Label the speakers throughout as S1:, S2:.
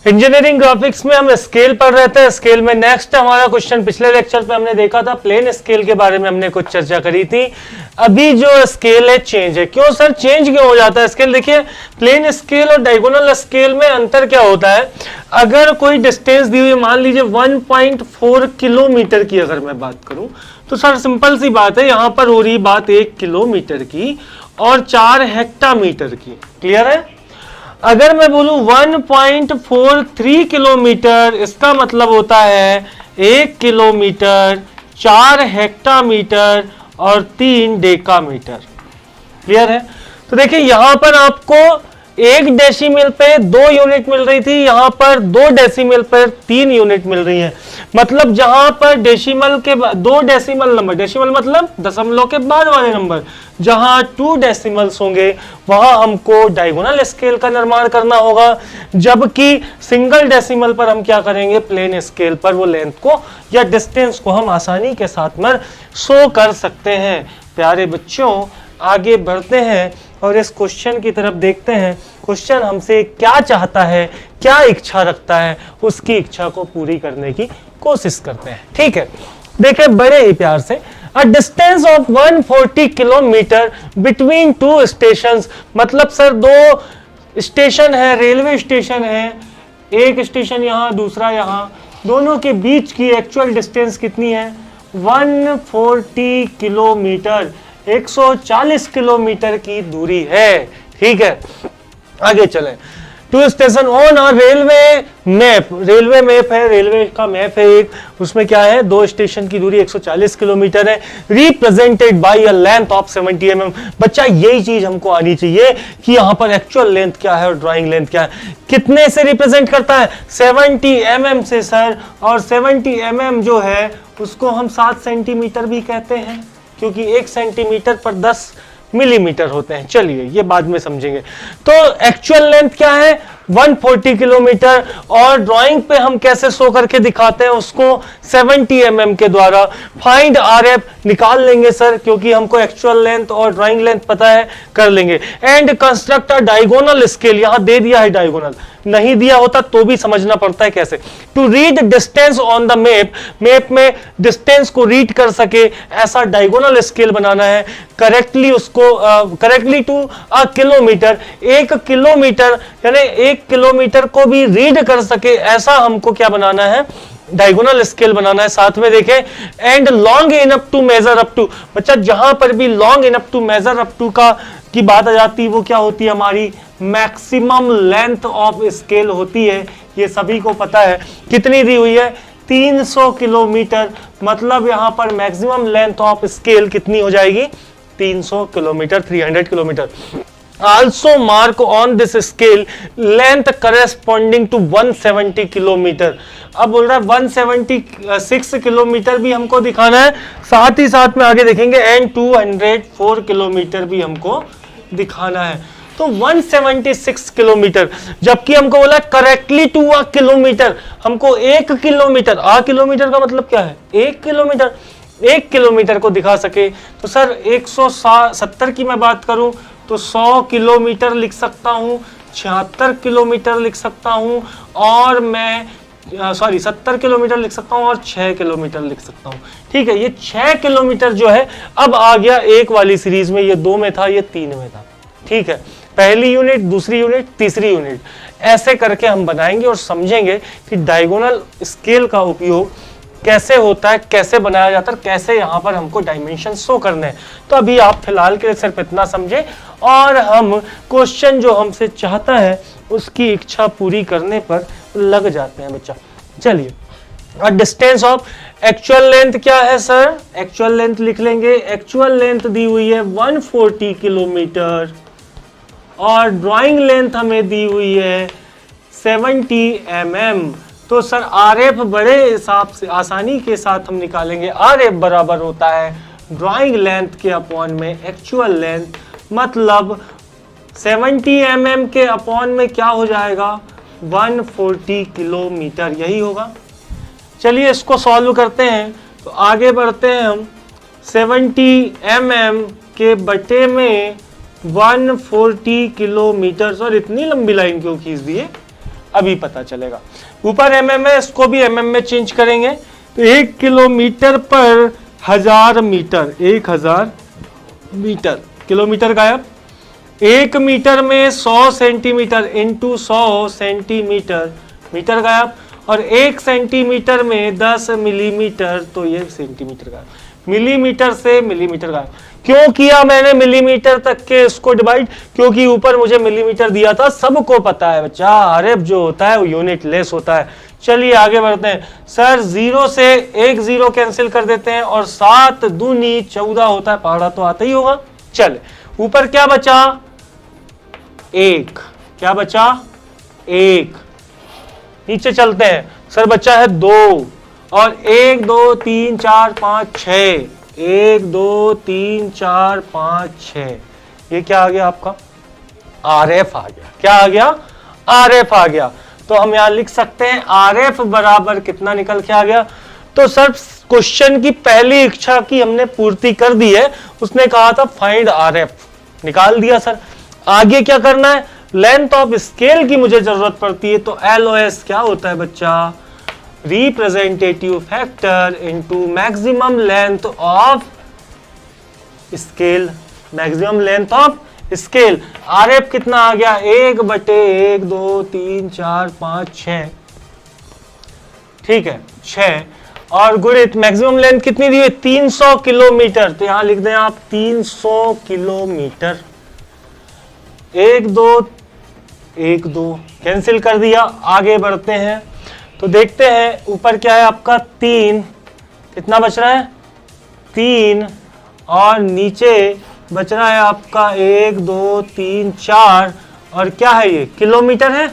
S1: Engineering graphics में हम scale पढ़ रहे थे। स्केल में नेक्स्ट हमारा क्वेश्चन, पिछले लेक्चर पे हमने देखा था प्लेन स्केल के बारे में हमने कुछ चर्चा करी थी। अभी जो स्केल है चेंज है। क्यों सर चेंज क्यों हो जाता है स्केल? देखिए प्लेन स्केल और डायगोनल स्केल में अंतर क्या होता है। अगर कोई डिस्टेंस दी हुई, मान लीजिए 1.4 किलोमीटर की अगर मैं बात करूं, तो सर सिंपल सी बात है, यहां पर हो रही बात 1 किलोमीटर की और 4 हेक्टामीटर की। क्लियर है? अगर मैं बोलूं 1.43 किलोमीटर, इसका मतलब होता है 1 किलोमीटर, 4 हेक्टामीटर और 3 डेकामीटर। क्लियर है? तो देखिए यहां पर आपको 1 डेसिमल पे 2 यूनिट मिल रही थी, यहां पर 2 डेसिमल पर 3 यूनिट मिल रही है। मतलब जहां पर डेसिमल के 2 डेसिमल नंबर, डेसिमल मतलब दशमलव के बाद वाले नंबर, जहां 2 डेसिमल्स होंगे वहां हमको डायगोनल स्केल का निर्माण करना होगा, जबकि सिंगल डेसिमल पर हम क्या करेंगे, प्लेन स्केल पर वो लेंथ को या डिस्टेंस को हम आसानी के साथ में शो कर सकते हैं। प्यारे बच्चों आगे बढ़ते हैं और इस क्वेश्चन की तरफ देखते हैं। क्वेश्चन हमसे क्या चाहता है, क्या इच्छा रखता है, उसकी इच्छा को पूरी करने की कोशिश करते हैं। ठीक है, देखिए बड़े ही प्यार से, a distance of 140 kilometre between 2 stations. मतलब सर 2 स्टेशन है, रेलवे स्टेशन है, एक स्टेशन यहाँ दूसरा यहाँ, दोनों के बीच की एक्चुअल डिस्टेंस कितनी है? 140 किलोमीटर, 140 किलोमीटर की दूरी है। ठीक है, आगे चलें। 2 स्टेशन ऑन और रेलवे मैप, रेलवे मैप है, रेलवे का मैप है एक, उसमें क्या है 2 स्टेशन की दूरी 140 किलोमीटर है। Represented by a length of 70 mm। बच्चा यही चीज हमको आनी चाहिए कि यहाँ पर एक्चुअल लेंथ क्या है और ड्राइंग लेंथ क्या है। कितने से रिप्रेजेंट करता है? 70 mm से सर, और 70 mm जो है उसको हम 7 सेंटीमीटर भी कहते हैं, क्योंकि 1 सेंटीमीटर पर 10 मिलीमीटर होते हैं। चलिए ये बाद में समझेंगे। तो एक्चुअल लेंथ क्या है? 140 किलोमीटर, और ड्राइंग पे हम कैसे शो करके दिखाते हैं उसको 70 mm के द्वारा। फाइंड RF निकाल लेंगे सर, क्योंकि हमको एक्चुअल लेंथ और ड्राइंग लेंथ पता है, कर लेंगे। And construct a diagonal scale, यहां दे दिया है डायगोनल, नहीं दिया होता तो भी समझना पड़ता है कैसे। To read distance on the map, map में डिस्टेंस को रीड कर सके ऐसा डायगोनल स्केल बनाना है। करेक्टली उसको correctly to a kilometre, 1 kilometre यानी 1 किलोमीटर को भी रीड कर सके ऐसा हमको क्या बनाना है, डायगोनल स्केल बनाना है। साथ में देखें and long enough to measure up to. बच्चा जहां पर भी long enough to measure up to का की बात आ जाती है वो क्या होती है, हमारी मैक्सिमम लेंथ ऑफ स्केल होती है। ये सभी को पता है। कितनी दी हुई है? 300 किलोमीटर। मतलब यहां पर मैक्सिमम लेंथ ऑफ स्केल कितनी हो जाएगी? 300 kilometre, 300 kilometre. Also mark on this scale length corresponding to 170 kilometre. अब बोल रहा है 176 किलोमीटर भी हमको दिखाना है, साथ ही साथ में आगे देखेंगे एंड 204 किलोमीटर भी हमको दिखाना है। तो 176 किलोमीटर, जबकि हमको बोला करेक्टली टू अ किलोमीटर, हमको 1 किलोमीटर, आ किलोमीटर का मतलब क्या है? 1 किलोमीटर, 1 किलोमीटर को दिखा सके। तो सर 170 की मैं बात करूं तो 100 किलोमीटर लिख सकता हूं, 76 किलोमीटर लिख सकता हूं, और मैं 70 किलोमीटर लिख सकता हूं और 6 किलोमीटर लिख सकता हूं। ठीक है, ये 6 किलोमीटर जो है अब आ गया एक वाली सीरीज में, ये 2 में था, ये 3 में था। ठीक है, पहली यूनिट, दूसरी यूनिट, तीसरी यूनिट, ऐसे करके हम बनाएंगे और समझेंगे कि डायगोनल स्केल का उपयोग कैसे होता है, कैसे बनाया जाता है, कैसे यहाँ पर हमको डायमेंशन शो करने हैं। तो अभी आप फिलहाल के लिए सिर्फ इतना समझे और हम क्वेश्चन जो हमसे चाहता है उसकी इच्छा पूरी करने पर लग जाते हैं बच्चा। चलिए, और डिस्टेंस ऑफ एक्चुअल लेंथ क्या है सर? एक्चुअल लेंथ लिख लेंगे। एक्चुअल लेंथ दी हुई है 140 किलोमीटर और ड्राइंग लेंथ हमें दी हुई है 70 mm। तो सर RF बड़े हिसाब से आसानी के साथ हम निकालेंगे। RF बराबर होता है ड्राइंग लेंथ के अपॉन में एक्चुअल लेंथ, मतलब 70 mm के अपॉन में क्या हो जाएगा? 140 किलोमीटर, यही होगा। चलिए इसको सॉल्व करते हैं। तो आगे बढ़ते हैं हम। 70 mm के बटे में 140 किलोमीटर, और इतनी लंबी लाइन क्यों खींच दिए? अभी पता चलेगा। ऊपर mm है, इसको भी mm में चेंज करेंगे तो 1 किलोमीटर पर 1000 मीटर, 1000 मीटर, किलोमीटर गायब। 1 मीटर में 100 सेंटीमीटर इंटू 100 सेंटीमीटर, मीटर गायब। और 1 सेंटीमीटर में 10 मिलीमीटर, तो ये सेंटीमीटर गायब। मिलीमीटर से मिलीमीटर गायब। क्यों किया मैंने मिलीमीटर तक के इसको डिवाइड? क्योंकि ऊपर मुझे मिलीमीटर दिया था, सबको पता है बच्चा आरएफ जो होता है वो यूनिट लेस होता है। चलिए आगे बढ़ते हैं। सर 0 से 1 0 कैंसिल कर देते हैं और 7 दूनी 14 होता है, पहाड़ा तो आता ही होगा। चल ऊपर क्या बचा? 1। क्या बचा? 1। नीचे चलते हैं। सर बचा है 2 और 1 2 3 4 5 6, 1 2 3 4 5 6, ये क्या आ गया आपका? आरएफ आ गया। क्या आ गया? आरएफ आ गया। तो हम यहां लिख सकते हैं आरएफ बराबर कितना निकल के आ गया। तो सर क्वेश्चन की पहली इच्छा की हमने पूर्ति कर दी है, उसने कहा था फाइंड आरएफ, निकाल दिया सर। आगे क्या करना है? लेंथ ऑफ स्केल की मुझे जरूरत पड़ती है, तो एलओएस क्या होता है बच्चा? Representative factor into maximum length of scale, maximum length of scale. RF कितना आ गया? 1/1 2 3 4 5 6, ठीक है 6। और गुणित मैक्सिमम लेंथ कितनी दी है? 300 किलोमीटर, तो यहां लिख दें आप 300 किलोमीटर। 1 2 1 2 कैंसिल कर दिया। आगे बढ़ते हैं तो देखते हैं ऊपर क्या है आपका? 3, कितना बच रहा है? 3, और नीचे बच रहा है आपका 1 2 3 4, और क्या है ये? किलोमीटर है।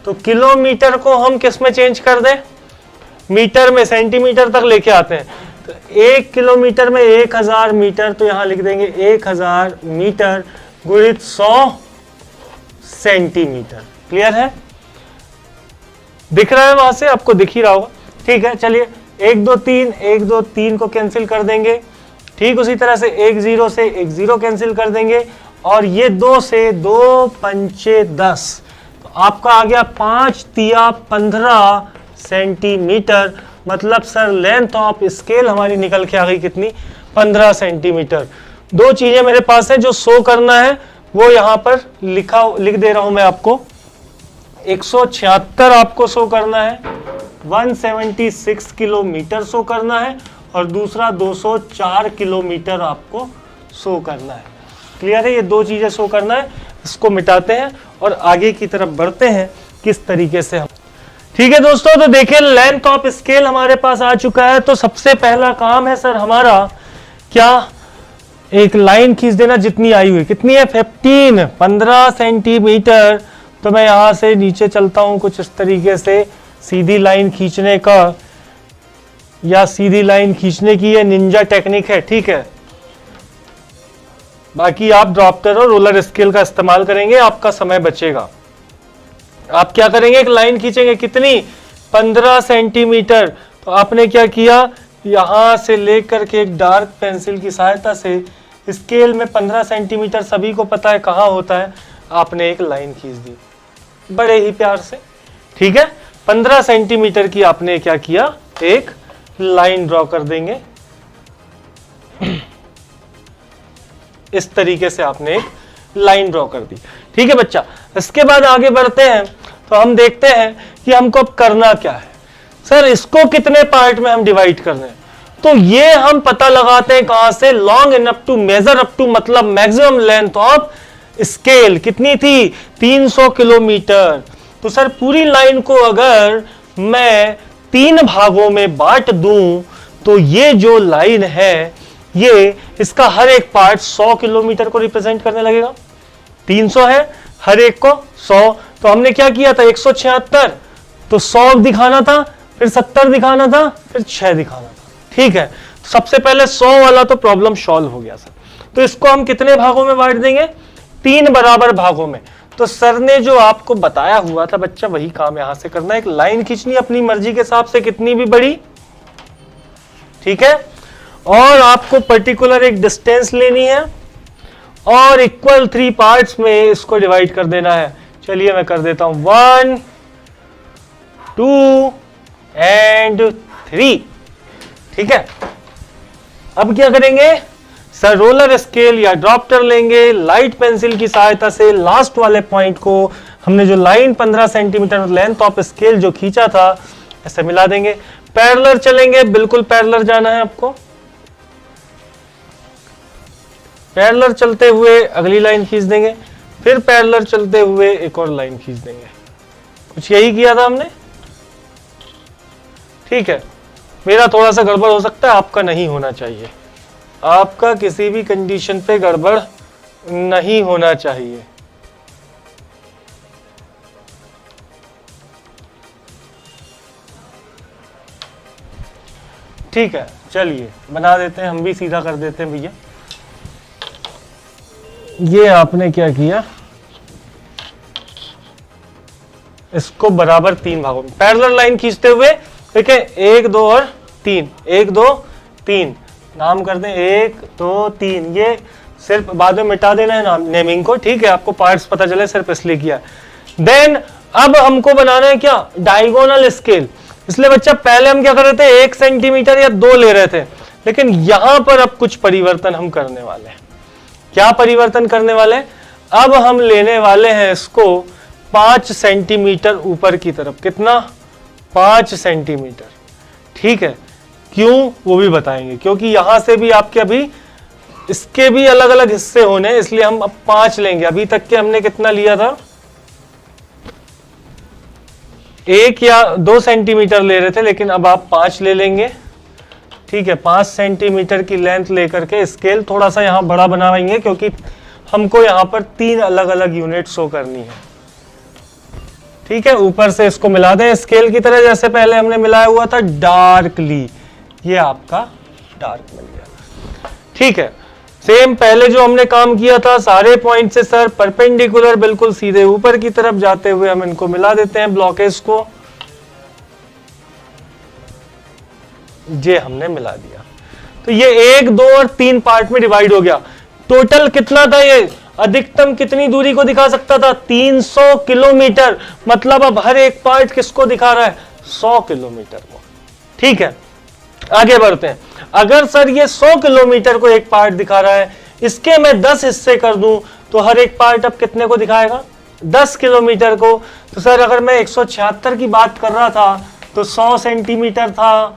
S1: तो किलोमीटर को हम किस में चेंज कर दें? मीटर में, सेंटीमीटर तक लेके आते हैं। तो 1 किलोमीटर में 1000 मीटर, तो यहां लिख देंगे 1000 मीटर गुणित 100 सेंटीमीटर। क्लियर है? दिख रहा है वहां से? आपको दिख ही रहा होगा। ठीक है, चलिए 1 2 3, 1 2 3 को कैंसिल कर देंगे। ठीक उसी तरह से 1 0 से 1 0 कैंसिल कर देंगे, और ये 2 से 2 पंचे 10, तो आपका आ गया 5 तिया 15 सेंटीमीटर। मतलब सर लेंथ ऑफ स्केल हमारी निकल के आ गई कितनी? 15 सेंटीमीटर। दो चीजें मेरे पास है जो शो करना है, वो यहां पर लिख दे रहा हूं मैं आपको। 176 आपको शो करना है, 176 किलोमीटर शो करना है, और दूसरा 204 किलोमीटर आपको शो करना है। क्लियर है? ये दो चीजें शो करना है। इसको मिटाते हैं और आगे की तरफ बढ़ते हैं किस तरीके से हम। ठीक है दोस्तों, तो देखिए लेंथ ऑफ स्केल हमारे पास आ चुका है। तो सबसे पहला काम है सर हमारा क्या? एक लाइन खींच देना जितनी आई हुई। कितनी है? 15 सेंटीमीटर। तो मैं यहां से नीचे चलता हूं कुछ इस तरीके से। सीधी लाइन खींचने का या सीधी लाइन खींचने की ये निंजा टेक्निक है, ठीक है। बाकी आप ड्रॉप्टर और रोलर स्केल का इस्तेमाल करेंगे, आपका समय बचेगा। आप क्या करेंगे? एक लाइन खींचेंगे, कितनी? 15 सेंटीमीटर। तो आपने क्या किया? यहां से लेकर के एक डार्क पेंसिल की सहायता से स्केल में 15 सेंटीमीटर सभी को पता है कहां होता है, आपने एक लाइन खींच दी बड़े ही प्यार से। ठीक है, 15 सेंटीमीटर की आपने क्या किया? एक लाइन ड्रॉ कर देंगे। इस तरीके से आपने एक लाइन ड्रॉ कर दी। ठीक है बच्चा, इसके बाद आगे बढ़ते हैं तो हम देखते हैं कि हमको अब करना क्या है। सर इसको कितने पार्ट में हम डिवाइड कर रहे हैं? तो ये हम पता लगाते हैं कहां से? Long enough to measure up to, मतलब मैक्सिमम लेंथ ऑफ स्केल कितनी थी? 300 किलोमीटर। तो सर पूरी लाइन को अगर मैं 3 भागों में बांट दूं तो ये जो लाइन है, ये इसका हर एक पार्ट 100 किलोमीटर को रिप्रेजेंट करने लगेगा। 300 है, हर एक को 100। तो हमने क्या किया था? 176, तो 100 दिखाना था, फिर 70 दिखाना था, फिर 6 दिखाना था। ठीक है, सबसे पहले 100 वाला तो प्रॉब्लम सॉल्व हो गया सर। तो इसको हम कितने भागों में बांट देंगे? 3 बराबर भागों में। तो सर ने जो आपको बताया हुआ था बच्चा, वही काम यहां से करना है। एक लाइन खींचनी अपनी मर्जी के हिसाब से, कितनी भी बड़ी, ठीक है, और आपको पर्टिकुलर एक डिस्टेंस लेनी है और इक्वल 3 पार्ट्स में इसको डिवाइड कर देना है। चलिए मैं कर देता हूं 1 2 एंड 3। ठीक है, अब क्या करेंगे सर, रोलर स्केल या ड्रॉप्टर लेंगे, लाइट पेंसिल की सहायता से लास्ट वाले पॉइंट को हमने जो line 15 centimetre length of scale जो खींचा था ऐसे मिला देंगे। पैरेलल चलेंगे, बिल्कुल पैरेलल जाना है आपको। पैरेलल चलते हुए अगली लाइन खींच देंगे, फिर पैरेलल चलते हुए एक और लाइन खींच देंगे। कुछ यही किया था हमने। ठीक है, मेरा थोड़ा सा गड़बड़ हो सकता है, आपका नहीं होना चाहिए। आपका किसी भी कंडीशन पे गड़बड़ नहीं होना चाहिए। ठीक है, चलिए बना देते हैं, हम भी सीधा कर देते हैं भैया। ये आपने क्या किया, इसको बराबर 3 भागों में पैरेलल लाइन खींचते हुए, ठीक है, 1 2 और 3, 1 2 3 नाम कर दें, 1 2 3। ये सिर्फ बाद में मिटा देना है नाम नेमिंग को। ठीक है, आपको पार्ट्स पता चले, सिर्फ इसलिए किया। देन अब हमको बनाना है क्या, डायगोनल स्केल। इसलिए बच्चा पहले हम क्या कर रहे थे, 1 सेंटीमीटर या 2 ले रहे थे, लेकिन यहां पर अब कुछ परिवर्तन हम करने वाले हैं। क्या परिवर्तन करने वाले हैं, अब हम लेने वाले हैं इसको 5 सेंटीमीटर ऊपर की तरफ। कितना, 5 सेंटीमीटर। ठीक है, क्यों वो भी बताएंगे, क्योंकि यहां से भी आपके अभी इसके भी अलग अलग हिस्से होने हैं, इसलिए हम अब 5 लेंगे। अभी तक के हमने कितना लिया था, 1 या 2 सेंटीमीटर ले रहे थे, लेकिन अब आप 5 ले लेंगे। ठीक है, 5 सेंटीमीटर की लेंथ लेकर के स्केल थोड़ा सा यहां बड़ा बनाएंगे, क्योंकि हमको यहां पर 3 अलग अलग यूनिट शो करनी है। ठीक है, ऊपर से इसको मिला दें स्केल की तरह, जैसे पहले हमने मिलाया हुआ था डार्कली। ये आपका डार्क मिल गया। ठीक है, सेम पहले जो हमने काम किया था, सारे पॉइंट से सर परपेंडिकुलर बिल्कुल सीधे ऊपर की तरफ जाते हुए हम इनको मिला देते हैं ब्लॉकेज को। ये हमने मिला दिया, तो ये 1 2 और 3 पार्ट में डिवाइड हो गया। टोटल कितना था, ये अधिकतम कितनी दूरी को दिखा सकता था, 300 किलोमीटर। मतलब अब हर एक पार्ट किसको दिखा रहा है, 100 किलोमीटर को। ठीक है, आगे बढ़ते हैं। अगर सर ये 100 किलोमीटर को एक पार्ट दिखा रहा है, इसके मैं 10 हिस्से कर दूं, तो हर एक पार्ट अब कितने को दिखाएगा, 10 किलोमीटर को। तो सर अगर मैं 176 की बात कर रहा था, तो 100 सेंटीमीटर था,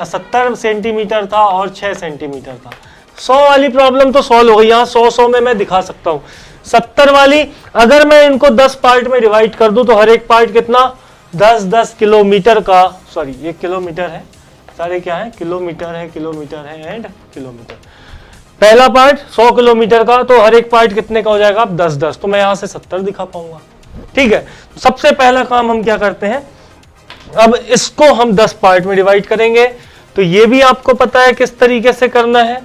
S1: 70 सेंटीमीटर था और 6 सेंटीमीटर था। 100 वाली प्रॉब्लम तो सॉल्व हो गई, यहाँ 100 में मैं दिखा सकता हूँ। 70 वाली अगर मैं इनको 10 पार्ट में डिवाइड कर दूं, तो हर एक पार्ट कितना, 10 किलोमीटर का, सॉरी ये किलोमीटर है, सारे क्या है, किलोमीटर है, किलोमीटर है एंड किलोमीटर। पहला पार्ट 100 किलोमीटर का, तो हर एक पार्ट कितने का हो जाएगा, अब 10 तो मैं यहां से 70 दिखा पाऊंगा। ठीक है, तो सबसे पहला काम हम क्या करते हैं, अब इसको हम 10 पार्ट में डिवाइड करेंगे। तो ये भी आपको पता है किस तरीके से करना है,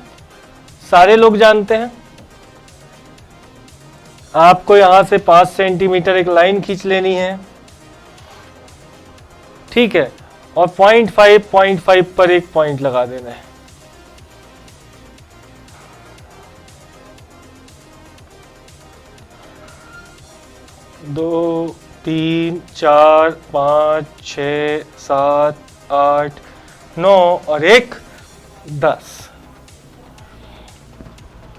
S1: सारे लोग जानते हैं। आपको यहां से 5 सेंटीमीटर एक लाइन खींच लेनी है। ठीक है, और 0.5 पर एक पॉइंट लगा देना है। दो 3 4 5 6 7 8 9 और 1 10।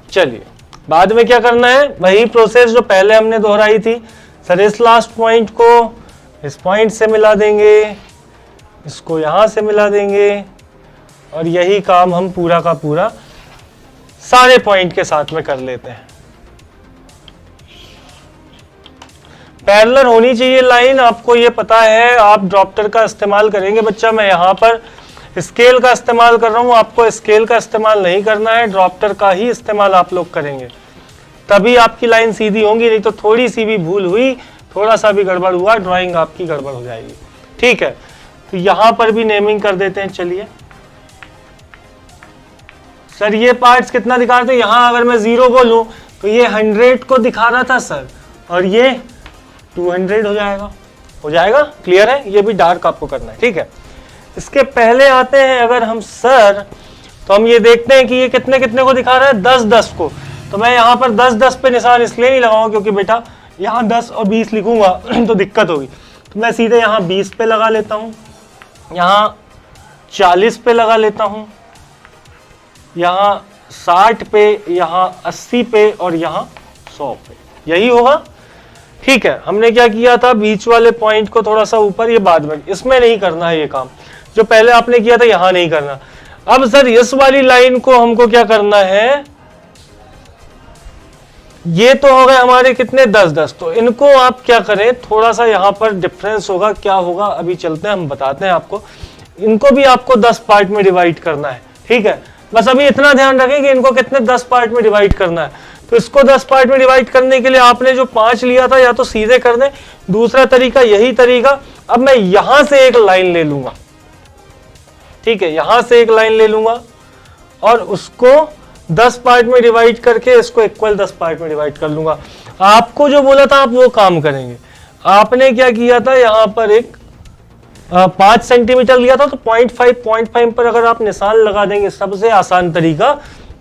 S1: चलिए बाद में क्या करना है, वही प्रोसेस जो पहले हमने दोहराई थी। सर इस लास्ट पॉइंट को इस पॉइंट से मिला देंगे, इसको यहां से मिला देंगे, और यही काम हम पूरा का पूरा सारे पॉइंट के साथ में कर लेते हैं। पैरेलल होनी चाहिए लाइन, आपको ये पता है। आप ड्रॉप्टर का इस्तेमाल करेंगे बच्चा, मैं यहाँ पर स्केल का इस्तेमाल कर रहा हूँ, आपको स्केल का इस्तेमाल नहीं करना है, ड्रॉप्टर का ही इस्तेमाल आप लोग करेंगे, तभी आपकी लाइन सीधी होंगी। नहीं तो थोड़ी सी भी भूल हुई, थोड़ा सा भी गड़बड़ हुआ, ड्राइंग आपकी गड़बड़ हो जाएगी। ठीक है, तो यहां पर भी नेमिंग कर देते हैं। चलिए सर ये पार्ट्स कितना दिखा रहे थे, यहां अगर मैं 0 बोलूं तो ये 100 को दिखा रहा था सर, और ये 200 हो जाएगा। हो जाएगा, क्लियर है। ये भी डार्क आपको करना है। ठीक है, इसके पहले आते हैं अगर हम सर, तो हम ये देखते हैं कि ये कितने कितने को दिखा रहा है, 10 को। तो मैं यहाँ पर 10 पे निशान इसलिए नहीं लगाऊंगा क्योंकि बेटा यहाँ 10 और 20 लिखूंगा तो दिक्कत होगी। तो मैं सीधे यहाँ 20 पे लगा लेता हूँ, यहाँ 40 पे लगा लेता हूँ, यहाँ 60 पे, यहाँ 80 पे और यहाँ 100 पे, यही होगा। ठीक है, हमने क्या किया था, बीच वाले पॉइंट को थोड़ा सा ऊपर, ये बाद में, इसमें नहीं करना है ये काम, जो पहले आपने किया था यहाँ नहीं करना। अब सर इस वाली लाइन को हमको क्या करना है, ये तो हो गए हमारे कितने 10-10, तो इनको आप क्या करें, थोड़ा सा यहाँ पर डिफरेंस होगा, क्या होगा अभी चलते हैं हम बताते हैं आपको। इनको भी आपको 10 पार्ट में डिवाइड करना है। ठीक है, बस अभी इतना ध्यान रखें कि इनको कितने 10 पार्ट में डिवाइड करना है। तो इसको 10 पार्ट में डिवाइड करने के लिए आपने जो 5 लिया था या तो सीधे कर दें, दूसरा तरीका यही तरीका। अब मैं यहां से एक लाइन ले लूंगा, ठीक है, यहां से एक लाइन ले लूंगा और उसको 10 पार्ट में डिवाइड करके इसको इक्वल 10 पार्ट में डिवाइड कर लूंगा। आपको जो बोला था आप वो काम करेंगे। आपने क्या किया था, यहां पर एक 5 सेंटीमीटर लिया था, तो 0.5 पर अगर आप निशान लगा देंगे, सबसे आसान तरीका,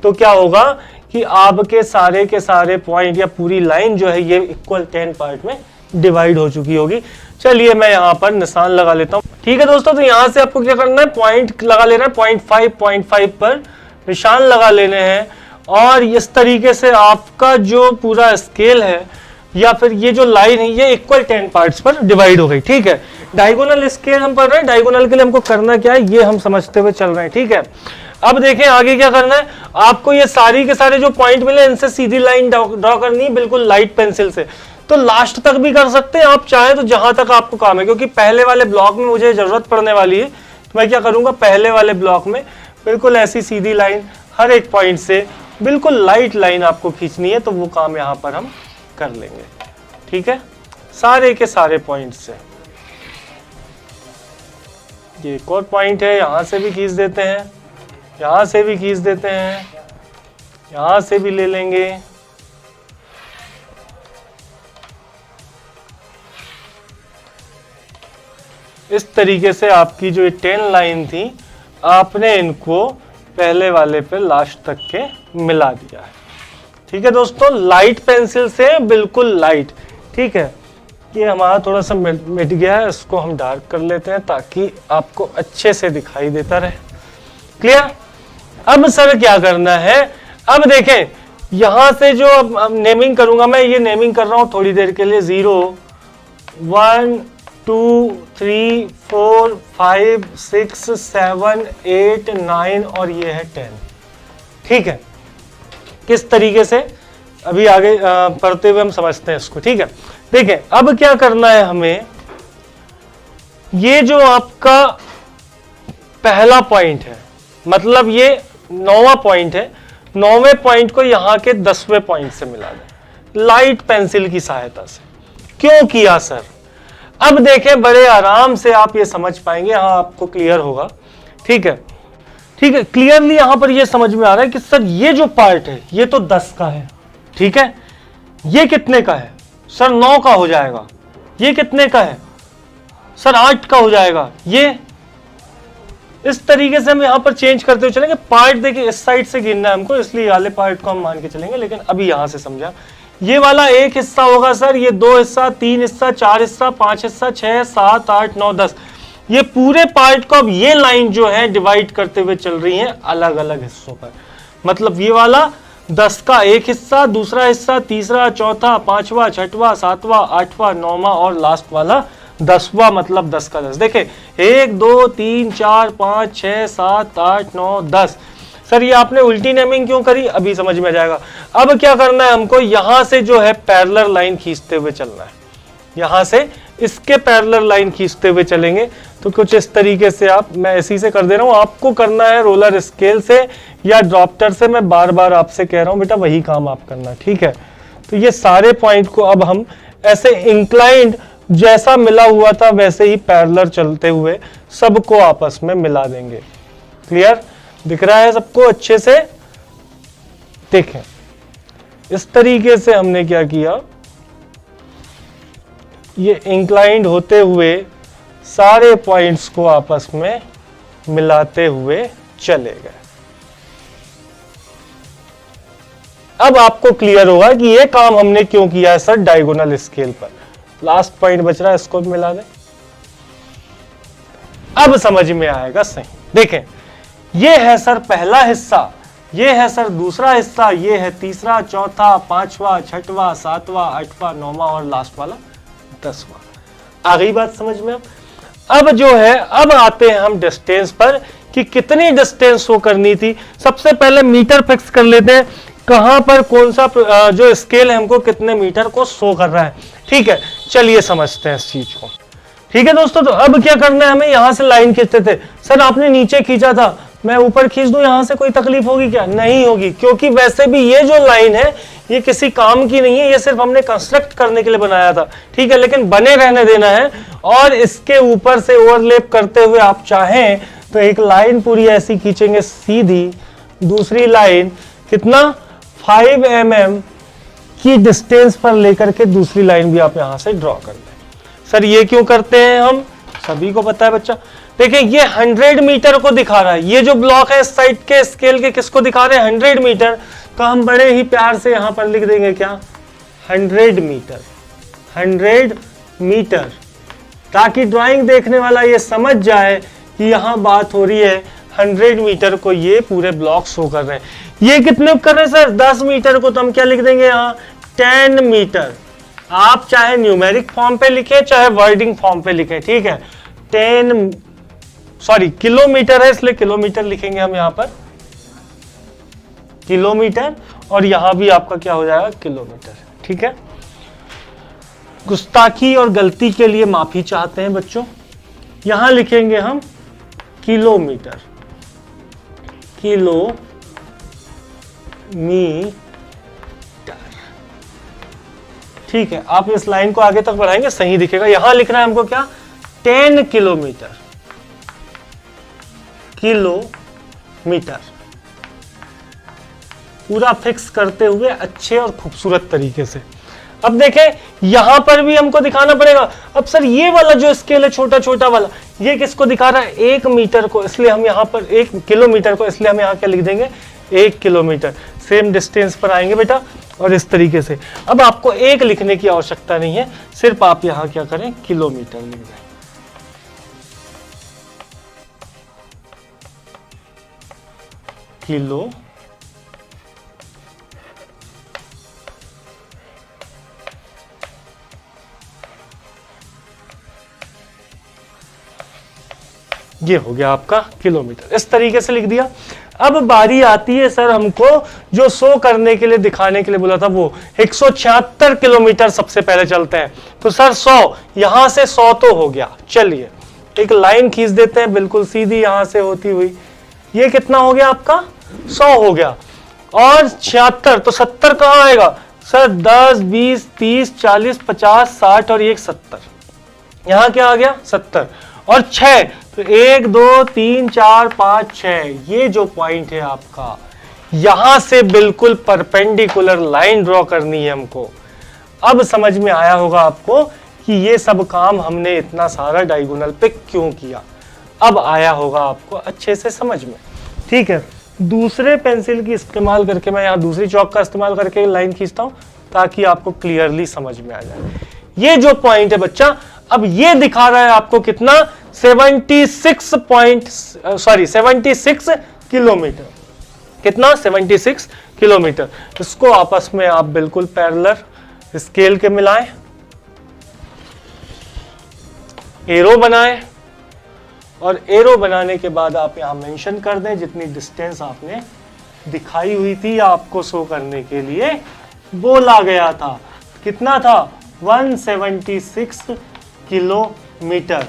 S1: तो क्या होगा कि आपके सारे के सारे पॉइंट या पूरी लाइन जो है ये इक्वल 10 पार्ट में डिवाइड हो चुकी होगी। चलिए मैं यहाँ पर निशान लगा लेता हूँ। ठीक है दोस्तों, तो यहाँ से आपको क्या करना है, पॉइंट लगा लेना है, 0.5 पर निशान लगा लेने हैं और इस तरीके से आपका जो पूरा स्केल है या फिर ये जो लाइन है ये इक्वल 10 पार्ट्स पर डिवाइड हो गई। ठीक है, डायगोनल स्केल हम पढ़ रहे हैं, डायगोनल के लिए हमको करना क्या है ये हम समझते हुए चल रहे हैं। ठीक है, अब देखें आगे क्या करना है, आपको ये सारी के सारे जो पॉइंट मिले इनसे सीधी लाइन ड्रॉ करनी है, बिल्कुल लाइट पेंसिल से। तो लास्ट तक भी कर सकते हैं आप चाहे तो, जहां तक आपको काम है, क्योंकि पहले वाले ब्लॉक में मुझे जरूरत पड़ने वाली है। तो मैं क्या करूंगा, पहले वाले ब्लॉक में बिल्कुल ऐसी सीधी लाइन हर एक पॉइंट से बिल्कुल लाइट लाइन आपको खींचनी है, तो वो काम यहां पर हम कर लेंगे। ठीक है, सारे के सारे पॉइंट से। ये एक और पॉइंट है, यहां से भी खींच देते हैं, यहां से भी खींच देते हैं, यहां से भी ले लेंगे। इस तरीके से आपकी जो 10 लाइन थी, आपने इनको पहले वाले पे लास्ट तक के मिला दिया है। ठीक है दोस्तों, लाइट पेंसिल से बिल्कुल लाइट। ठीक है, ये हमारा थोड़ा सा मिट गया है, इसको हम डार्क कर लेते हैं ताकि आपको अच्छे से दिखाई देता रहे। क्लियर? अब सर क्या करना है, अब देखें यहां से जो अब नेमिंग करूंगा मैं, ये नेमिंग कर रहा हूं थोड़ी देर के लिए, 0 1 2 3 4 5 6 7 8 9 और ये है 10। ठीक है, किस तरीके से अभी आगे पढ़ते हुए हम समझते हैं इसको। ठीक है, देखें अब क्या करना है हमें, ये जो आपका पहला पॉइंट है, मतलब ये 9वां पॉइंट है, 9वें पॉइंट को यहां के 10वें पॉइंट से मिला दें लाइट पेंसिल की सहायता से। क्यों किया सर? अब देखें बड़े आराम से आप ये समझ पाएंगे, हाँ आपको क्लियर होगा। ठीक है, ठीक है, क्लियरली यहां पर ये समझ में आ रहा है कि सर ये जो पार्ट है ये तो 10 का है। ठीक है, ये कितने का है सर? 9 का हो जाएगा। ये कितने का है सर? 8 का हो जाएगा। ये इस तरीके से हम यहां पर चेंज करते हुए चलेंगे। पार्ट देखिए इस साइड से गिनना है हमको, इसलिए वाले पार्ट को हम मान के चलेंगे, लेकिन अभी यहां से समझा। ये वाला एक हिस्सा होगा सर, ये 2 हिस्सा, 3 हिस्सा, 4 हिस्सा, 5 हिस्सा, 6 7 8 9 10। ये पूरे पार्ट को अब ये लाइन जो है डिवाइड करते हुए चल रही है अलग अलग हिस्सों पर। मतलब ये वाला 10 का एक हिस्सा, दूसरा हिस्सा, तीसरा, चौथा, पांचवा, छठवां, सातवां, आठवां, 9वां और लास्ट वाला 10वां, मतलब 10 का 10। देखे 1 2 3 4 5 6 7 8 9 10। सर ये आपने उल्टी नेमिंग क्यों करी? अभी समझ में आ जाएगा। अब क्या करना है हमको, यहां से जो है पैरेलल लाइन खींचते हुए चलना है, यहां से इसके पैरेलल लाइन खींचते हुए चलेंगे। तो कुछ इस तरीके से आप, मैं इसी से कर दे रहा हूं, आपको करना है रोलर स्केल से या ड्रॉप्टर से। मैं बार बार आपसे कह रहा हूं बेटा वही काम आप करना। ठीक है, तो ये सारे पॉइंट को अब हम ऐसे इंक्लाइंड जैसा मिला हुआ था वैसे ही पैरेलल चलते हुए सबको आपस में मिला देंगे। क्लियर दिख रहा है सबको अच्छे से? देखें इस तरीके से हमने क्या किया, ये इंक्लाइंड होते हुए सारे पॉइंट्स को आपस में मिलाते हुए चले गए। अब आपको क्लियर होगा कि ये काम हमने क्यों किया है सर डायगोनल स्केल पर। लास्ट पॉइंट बच रहा है, इसको भी मिला दें। अब समझ में आएगा सही। देखें, ये है सर पहला हिस्सा, ये है सर दूसरा हिस्सा, ये है तीसरा, चौथा, पांचवा, छठवां, सातवां, आठवां, नौवां और लास्ट वाला 10वां। आ गई बात समझ में? अब जो है, अब आते हैं हम डिस्टेंस पर कि कितनी डिस्टेंस शो करनी थी। सबसे पहले मीटर फिक्स कर लेते हैं, कहां पर कौन सा जो स्केल है हमको कितने मीटर को शो कर रहा है। ठीक है, चलिए समझते हैं इस चीज को। ठीक है दोस्तों, तो अब क्या करना है हमें, यहां से लाइन खींचते थे। सर आपने नीचे खींचा था, मैं ऊपर खींच दूं यहां से, कोई तकलीफ होगी क्या? नहीं होगी, क्योंकि वैसे भी ये जो लाइन है ये किसी काम की नहीं है, ये सिर्फ हमने कंस्ट्रक्ट करने के लिए बनाया था। ठीक है, लेकिन बने रहने देना है। और इसके ऊपर से ओवरलैप करते हुए आप चाहें तो एक लाइन पूरी ऐसी खींचेंगे सीधी, दूसरी लाइन कितना 5 mm की डिस्टेंस पर लेकर के दूसरी लाइन भी आप यहां से ड्रॉ कर लें। सर ये क्यों करते हैं हम, सभी को पता है बच्चा। देखिए ये 100 मीटर को दिखा रहा है, ये जो ब्लॉक है इस साइड के स्केल के किसको दिखा रहे हैं, 100 मीटर। तो हम बड़े ही प्यार से यहां पर लिख देंगे क्या, 100 मीटर, 100 मीटर, ताकि ड्राइंग देखने वाला ये समझ जाए कि यहां बात हो रही है 100 मीटर को ये पूरे ब्लॉक शो कर रहे हैं। ये कितने कर रहे हैं सर, 10 मीटर को, तो हम क्या लिख देंगे यहाँ 10 मीटर। आप चाहे न्यूमेरिक फॉर्म पे लिखें चाहे वर्डिंग फॉर्म पे लिखें, ठीक है। 10 सॉरी किलोमीटर है इसलिए किलोमीटर लिखेंगे हम यहां पर, किलोमीटर, और यहां भी आपका क्या हो जाएगा किलोमीटर। ठीक है, गुस्ताखी और गलती के लिए माफी चाहते हैं बच्चों, यहां लिखेंगे हम किलोमीटर, किलोमीटर। ठीक है, आप इस लाइन को आगे तक बढ़ाएंगे सही दिखेगा। यहां लिखना है हमको क्या, 10 किलोमीटर, किलोमीटर, पूरा फिक्स करते हुए अच्छे और खूबसूरत तरीके से। अब देखें यहां पर भी हमको दिखाना पड़ेगा। अब सर ये वाला जो स्केल है छोटा छोटा वाला, ये किसको दिखा रहा है, 1 मीटर को, इसलिए हम यहां पर 1 किलोमीटर को, इसलिए हम यहां क्या लिख देंगे 1 किलोमीटर। सेम डिस्टेंस पर आएंगे बेटा और इस तरीके से। अब आपको 1 लिखने की आवश्यकता नहीं है, सिर्फ आप यहां क्या करें किलोमीटर लिख दें। किलो ये हो गया आपका किलोमीटर, इस तरीके से लिख दिया। अब बारी आती है सर हमको जो शो करने के लिए दिखाने के लिए बोला था वो 176 किलोमीटर सबसे पहले चलते हैं। तो सर 100, यहां से 100 तो हो गया, चलिए एक लाइन खींच देते हैं बिल्कुल सीधी यहां से होती हुई। ये कितना हो गया आपका 100 हो गया, और 76 तो 70 कहां आएगा सर, 10 20 30 40 50 60 और 1 70, यहां क्या आ गया 70, और 6 तो 1 2 3 4 5 6, ये जो पॉइंट है आपका, यहां से बिल्कुल परपेंडिकुलर लाइन ड्रॉ करनी है हमको। अब समझ में आया होगा आपको कि ये सब काम हमने इतना सारा डायगोनल पे क्यों किया, अब आया होगा आपको अच्छे से समझ में। ठीक है, दूसरे पेंसिल की इस्तेमाल करके मैं यहाँ दूसरी चौक का इस्तेमाल करके लाइन खींचता हूं ताकि आपको क्लियरली समझ में आ जाए। ये जो पॉइंट है बच्चा, अब ये दिखा रहा है आपको कितना 76 किलोमीटर, कितना 76 किलोमीटर। इसको आपस में आप बिल्कुल पैरेलल स्केल के मिलाएं, एरो बनाएं, और एरो बनाने के बाद आप यहां मेंशन कर दें जितनी डिस्टेंस आपने दिखाई हुई थी आपको शो करने के लिए बोला गया था। कितना था 176 किलोमीटर।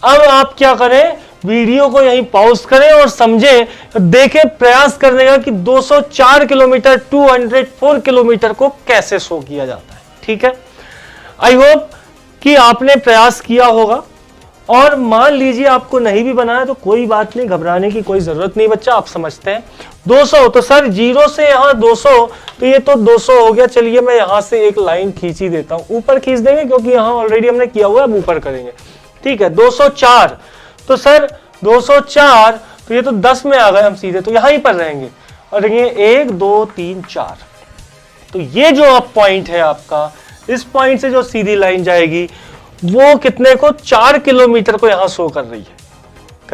S1: अब आप क्या करें, वीडियो को यहीं पॉज करें और समझें, देखें, प्रयास करने का कि 204 किलोमीटर 204 किलोमीटर को कैसे शो किया जाता है। ठीक है, आई होप कि आपने प्रयास किया होगा। और मान लीजिए आपको नहीं भी बनाया तो कोई बात नहीं, घबराने की कोई जरूरत नहीं बच्चा, आप समझते हैं। 200 तो सर 0 से यहाँ 200, तो ये तो 200 हो गया। चलिए मैं यहां से एक लाइन खींच ही देता हूं, ऊपर खींच देंगे क्योंकि यहां ऑलरेडी हमने किया हुआ है, अब ऊपर करेंगे। ठीक है, 204 तो सर 204 तो ये तो 10 में आ गए हम सीधे, तो यहां ही पर रहेंगे और ये 1 2 3 4। तो ये जो अब पॉइंट है आपका, इस पॉइंट से जो सीधी लाइन जाएगी वो कितने को 4 किलोमीटर को यहां शो कर रही है।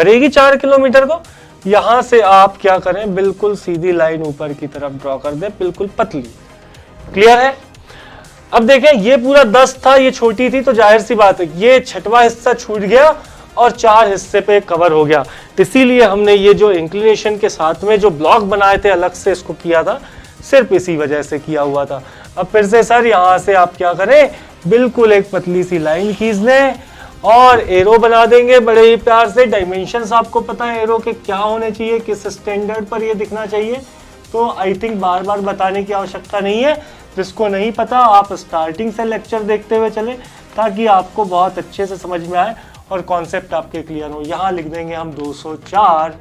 S1: करेगी 4 किलोमीटर को। यहां से आप क्या करें, बिल्कुल सीधी लाइन ऊपर की तरफ ड्रॉ कर दें, बिल्कुल पतली। क्लियर है? अब देखें ये पूरा 10 था, ये छोटी थी, तो जाहिर सी बात है ये छठवां हिस्सा छूट गया और 4 हिस्से पे कवर हो गया। इसीलिए हमने ये जो इंक्लिनेशन के साथ में जो ब्लॉक बनाए थे अलग से इसको किया था, सिर्फ इसी वजह से किया हुआ था। अब फिर से सर यहां से आप क्या करें, बिल्कुल एक पतली सी लाइन खींच लें और एरो बना देंगे बड़े ही प्यार से। डायमेंशंस आपको पता है एरो के क्या होने चाहिए, किस स्टैंडर्ड पर ये दिखना चाहिए, तो आई थिंक बार बार बताने की आवश्यकता नहीं है। जिसको नहीं पता आप स्टार्टिंग से लेक्चर देखते हुए चले, ताकि आपको बहुत अच्छे से समझ में आए और कॉन्सेप्ट आपके क्लियर हो। यहाँ लिख देंगे हम 204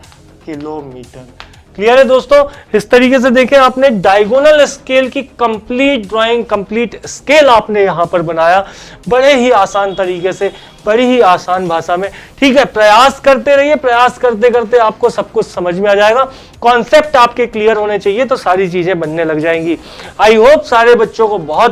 S1: किलोमीटर। क्लियर है दोस्तों? इस तरीके से देखें आपने डायगोनल स्केल की कंप्लीट ड्राइंग, कंप्लीट स्केल आपने यहां पर बनाया बड़े ही आसान तरीके से, बड़ी ही आसान भाषा में। ठीक है, प्रयास करते रहिए, प्रयास करते करते आपको सब कुछ समझ में आ जाएगा। कॉन्सेप्ट आपके क्लियर होने चाहिए तो सारी चीजें बनने लग जाएंगी। आई होप सारे बच्चों को बहुत